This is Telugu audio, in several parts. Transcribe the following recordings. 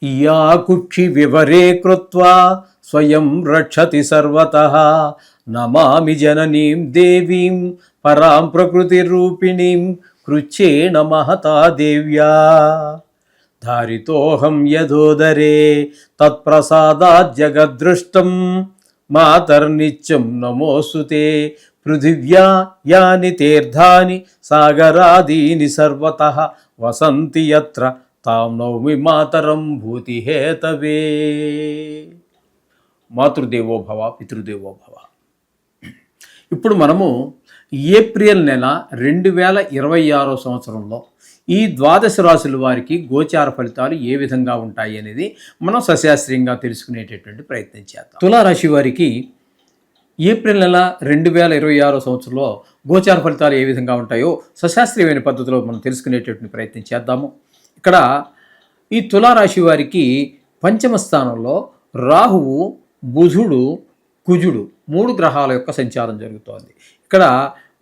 యా కుక్షి వివరే కృత్వా స్వయం రక్షతి సర్వతః నమామి జననీం దేవీం పరాం ప్రకృతిరూపిణీం కృచ్ఛేణ మహతా దేవ్యా ధారితోహం యథోదరే తత్ప్రసాదాత్ జగద్దృష్టం మాతర్నిత్యం నమోస్తుతే పృథివ్యా యాని తీర్థాని సాగరాదీని సర్వతః వసంతి యత్ర తాం నౌమి మాతరం భూతిహేతవే. మాతృదేవో భవ పితృదేవో భవ. ఇప్పుడు మనము ఏప్రిల్ నెల 2026 సంవత్సరంలో ఈ ద్వాదశ రాశుల వారికి గోచార ఫలితాలు ఏ విధంగా ఉంటాయి అనేది మనం సశాస్త్రీయంగా తెలుసుకునేటటువంటి ప్రయత్నం చేద్దాం. తులారాశి వారికి ఏప్రిల్ నెల 2026 సంవత్సరంలో గోచార ఫలితాలు ఏ విధంగా ఉంటాయో సశాస్త్రీయమైన పద్ధతిలో మనం తెలుసుకునేటటువంటి ప్రయత్నం చేద్దాము. ఇక్కడ ఈ తులారాశి వారికి పంచమ స్థానంలో రాహువు, బుధుడు, కుజుడు 3 గ్రహాల యొక్క సంచారం జరుగుతోంది. ఇక్కడ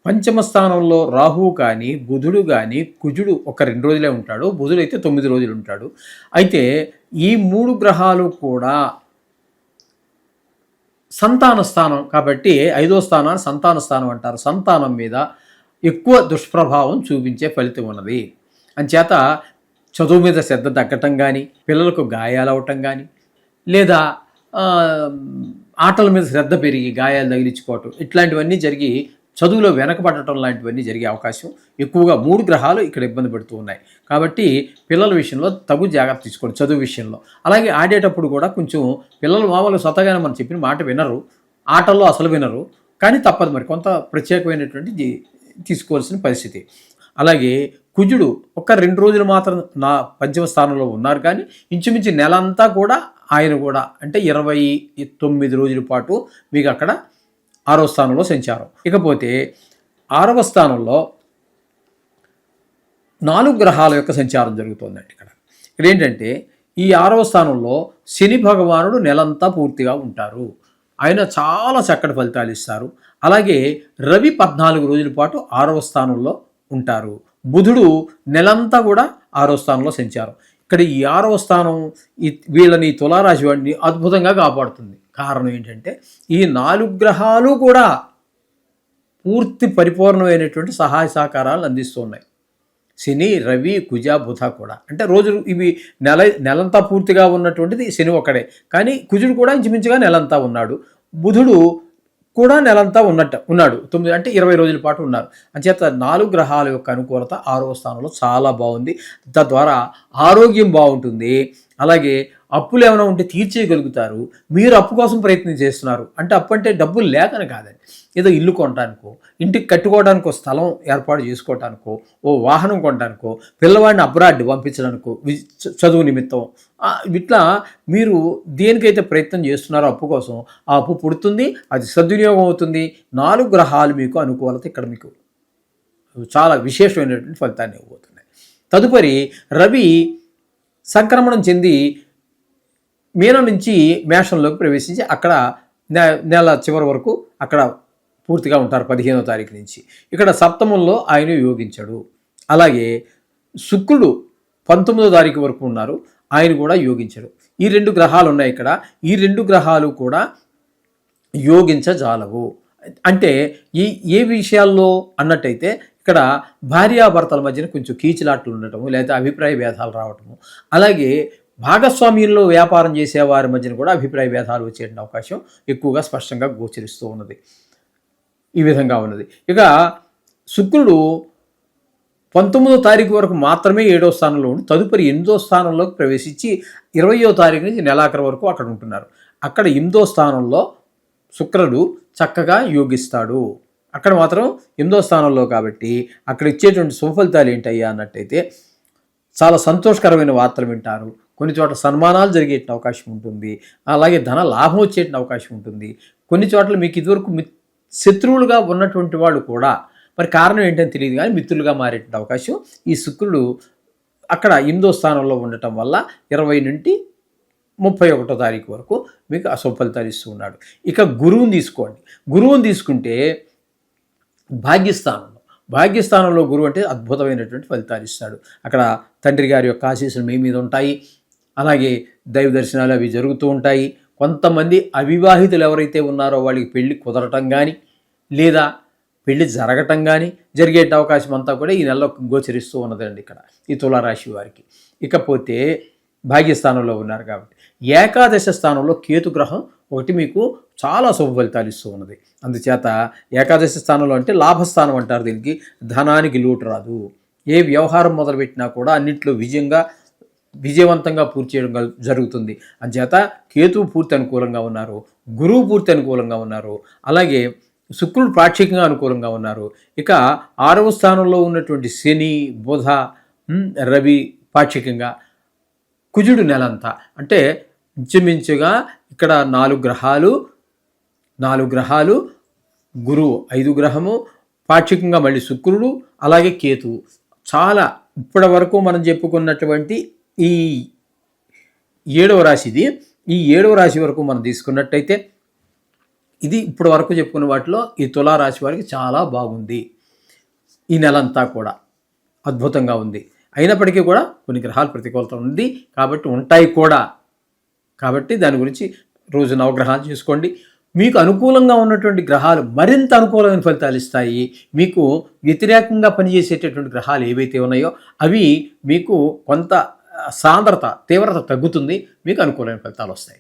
పంచమ స్థానంలో రాహువు కానీ, బుధుడు కానీ, కుజుడు ఒక 2 రోజులే ఉంటాడు, బుధుడు అయితే 9 రోజులు ఉంటాడు. అయితే ఈ 3 గ్రహాలు కూడా సంతాన స్థానం కాబట్టి 5వ స్థానాన్ని సంతాన స్థానం అంటారు. సంతానం మీద ఎక్కువ దుష్ప్రభావం చూపించే ఫలితం ఉన్నది. అంచేత చదువు మీద శ్రద్ధ తగ్గటం కానీ, పిల్లలకు గాయాలు అవటం కానీ, లేదా ఆటల మీద శ్రద్ధ పెరిగి గాయాలు తగిలించుకోవటం, ఇట్లాంటివన్నీ జరిగి చదువులో వెనకబడటం లాంటివన్నీ జరిగే అవకాశం ఎక్కువగా 3 గ్రహాలు ఇక్కడ ఇబ్బంది పెడుతూ ఉన్నాయి. కాబట్టి పిల్లల విషయంలో తగు జాగ్రత్త తీసుకోండి చదువు విషయంలో. అలాగే ఆడేటప్పుడు కూడా కొంచెం పిల్లలు మామూలు స్వతహాగానే మనం చెప్పిన మాట వినరు, ఆటల్లో అసలు వినరు, కానీ తప్పదు మరి కొంత ప్రత్యేకమైనటువంటి తీసుకోవాల్సిన పరిస్థితి. అలాగే కుజుడు ఒక 2 రోజులు మాత్రం నా పంచమ స్థానంలో ఉన్నారు, కానీ ఇంచుమించు నెల అంతా కూడా ఆయన కూడా అంటే 29 రోజుల పాటు మీకు అక్కడ 6వ స్థానంలో సంచారం. ఇకపోతే 6వ స్థానంలో 4 గ్రహాల యొక్క సంచారం జరుగుతుందండి. ఇక్కడ ఏంటంటే ఈ 6వ స్థానంలో శని భగవానుడు నెలంతా పూర్తిగా ఉంటారు, ఆయన చాలా చక్కటి ఫలితాలు ఇస్తారు. అలాగే రవి 14 రోజుల పాటు 6వ స్థానంలో ఉంటారు. బుధుడు నెలంతా కూడా 6వ స్థానంలో సంచారం. ఇక్కడ ఈ 6వ స్థానం వీళ్ళని తులారాశి వాడిని అద్భుతంగా కాపాడుతుంది. కారణం ఏంటంటే ఈ 4 గ్రహాలు కూడా పూర్తి పరిపూర్ణమైనటువంటి సహాయ సహకారాలు అందిస్తున్నాయి. శని, రవి, కుజ, బుధ కూడా అంటే రోజులు ఇవి నెలంతా పూర్తిగా ఉన్నటువంటిది శని ఒక్కడే, కానీ కుజుడు కూడా ఇంచుమించుగా నెలంతా ఉన్నాడు. బుధుడు కూడా నెలంతా ఉన్నాడు 9 అంటే 20 రోజుల పాటు ఉన్నారు. అంచేత 4 గ్రహాల యొక్క అనుకూలత 6వ స్థానంలో చాలా బాగుంది. తద్వారా ఆరోగ్యం బాగుంటుంది. అలాగే అప్పులు ఏమైనా ఉంటే తీర్చేయగలుగుతారు. మీరు అప్పు కోసం ప్రయత్నం చేస్తున్నారు అంటే అప్పు అంటే డబ్బులు లేకని కాదండి, ఏదో ఇల్లు కొనడానికో, ఇంటికి కట్టుకోవడానికో, స్థలం ఏర్పాటు చేసుకోవడానికో, ఓ వాహనం కొనడానికో, పిల్లవాడిని అబ్రాడ్ పంపించడానికో, చదువు నిమిత్తం, ఇట్లా మీరు దేనికైతే ప్రయత్నం చేస్తున్నారో అప్పు కోసం ఆ అప్పు పుడుతుంది, అది సద్వినియోగం అవుతుంది. 4 గ్రహాలు మీకు అనుకూలత ఇక్కడ మీకు చాలా విశేషమైనటువంటి ఫలితాన్ని ఇవ్వబోతున్నాయి. తదుపరి రవి సంక్రమణం చెంది మీనం నుంచి మేషంలోకి ప్రవేశించి అక్కడ నెల చివరి వరకు అక్కడ పూర్తిగా ఉంటారు 15వ తారీఖు నుంచి. ఇక్కడ సప్తమంలో ఆయన యోగించాడు. అలాగే శుక్రుడు 19వ తారీఖు వరకు ఉన్నారు, ఆయన కూడా యోగించాడు. ఈ 2 గ్రహాలు ఉన్నాయి ఇక్కడ. ఈ 2 గ్రహాలు కూడా యోగించజాలవు. అంటే ఏ విషయాల్లో అన్నట్టయితే ఇక్కడ భార్యాభర్తల మధ్యన కొంచెం కీచులాట్లు ఉండటము, లేదా అభిప్రాయ భేదాలు రావటము, అలాగే భాగస్వామ్యంలో వ్యాపారం చేసే వారి మధ్యన కూడా అభిప్రాయ భేదాలు వచ్చే అవకాశం ఎక్కువగా స్పష్టంగా గోచరిస్తూ ఉన్నది. ఈ విధంగా ఉన్నది. ఇక శుక్రుడు 19వ తారీఖు వరకు మాత్రమే 7వ స్థానంలో ఉండి తదుపరి 8వ స్థానంలోకి ప్రవేశించి 20వ తారీఖు నుంచి నెలాఖరు వరకు అక్కడ ఉంటున్నారు. అక్కడ 8వ స్థానంలో శుక్రుడు చక్కగా యోగిస్తాడు. అక్కడ మాత్రం 8వ స్థానంలో కాబట్టి అక్కడ ఇచ్చేటువంటి సుఫలితాలు ఏంటయ్యా అన్నట్టయితే చాలా సంతోషకరమైన వార్తలు వింటారు, కొన్ని చోట్ల సన్మానాలు జరిగే అవకాశం ఉంటుంది, అలాగే ధన లాభం వచ్చే అవకాశం ఉంటుంది. కొన్ని చోట్ల మీకు ఇదివరకు శత్రువులుగా ఉన్నటువంటి వాళ్ళు కూడా మరి కారణం ఏంటని తెలియదు కానీ మిత్రులుగా మారేటువంటి అవకాశం ఈ శుక్రుడు అక్కడ 8వ స్థానంలో ఉండటం వల్ల 20 నుండి 31వ తారీఖు వరకు మీకు అశుభ ఫలితాలు ఇస్తూ ఉన్నాడు. ఇక గురువుని తీసుకోండి. గురువుని తీసుకుంటే భాగ్యస్థానంలో గురువు అంటే అద్భుతమైనటువంటి ఫలితాలు ఇస్తాడు. అక్కడ తండ్రి గారి యొక్క ఆశీస్సులు మీ మీద ఉంటాయి. అలాగే దైవ దర్శనాలు అవి జరుగుతూ ఉంటాయి. కొంతమంది అవివాహితులు ఎవరైతే ఉన్నారో వాళ్ళకి పెళ్లి కుదరటం కానీ లేదా పెళ్లి జరగటం కానీ జరిగే అవకాశం అంతా కూడా ఈ నెలలో గోచరిస్తూ ఉన్నదండి ఇక్కడ ఈ తులారాశి వారికి. ఇకపోతే భాగ్యస్థానంలో ఉన్నారు కాబట్టి ఏకాదశ స్థానంలో కేతు గ్రహం ఒకటి మీకు చాలా శుభ ఫలితాలు ఇస్తూ ఉన్నది. అందుచేత ఏకాదశ స్థానంలో అంటే లాభస్థానం అంటారు దీనికి. ధనానికి లోటు రాదు. ఏ వ్యవహారం మొదలుపెట్టినా కూడా అన్నింటిలో విజయవంతంగా పూర్తి చేయడం జరుగుతుంది. అందుచేత కేతువు పూర్తి అనుకూలంగా ఉన్నారు, గురువు పూర్తి అనుకూలంగా ఉన్నారు, అలాగే శుక్రుడు పాక్షికంగా అనుకూలంగా ఉన్నారు. ఇక 6వ స్థానంలో ఉన్నటువంటి శని, బుధ, రవి పాక్షికంగా, కుజుడు నెలంతా అంటే ఇంచుమించుగా ఇక్కడ 4 గ్రహాలు, గురువు 5 గ్రహము, పాక్షికంగా మళ్ళీ శుక్రుడు, అలాగే కేతువు. చాలా ఇప్పటి వరకు మనం చెప్పుకున్నటువంటి ఈ 7వ రాశిది. ఈ 7వ రాశి వరకు మనం తీసుకున్నట్టయితే ఇది ఇప్పటి వరకు చెప్పుకున్న వాటిలో ఈ తులారాశి వారికి చాలా బాగుంది. ఈ నెలంతా కూడా అద్భుతంగా ఉంది. అయినప్పటికీ కూడా కొన్ని గ్రహాలు ప్రతికూలత ఉంది కాబట్టి ఉంటాయి కూడా. కాబట్టి దాని గురించి రోజు నవగ్రహాలు చేసుకోండి. మీకు అనుకూలంగా ఉన్నటువంటి గ్రహాలు మరింత అనుకూలమైన ఫలితాలు ఇస్తాయి. మీకు వ్యతిరేకంగా పనిచేసేటటువంటి గ్రహాలు ఏవైతే ఉన్నాయో అవి మీకు కొంత తీవ్రత తగ్గుతుంది. మీకు అనుకూలమైన ఫలితాలు వస్తాయి.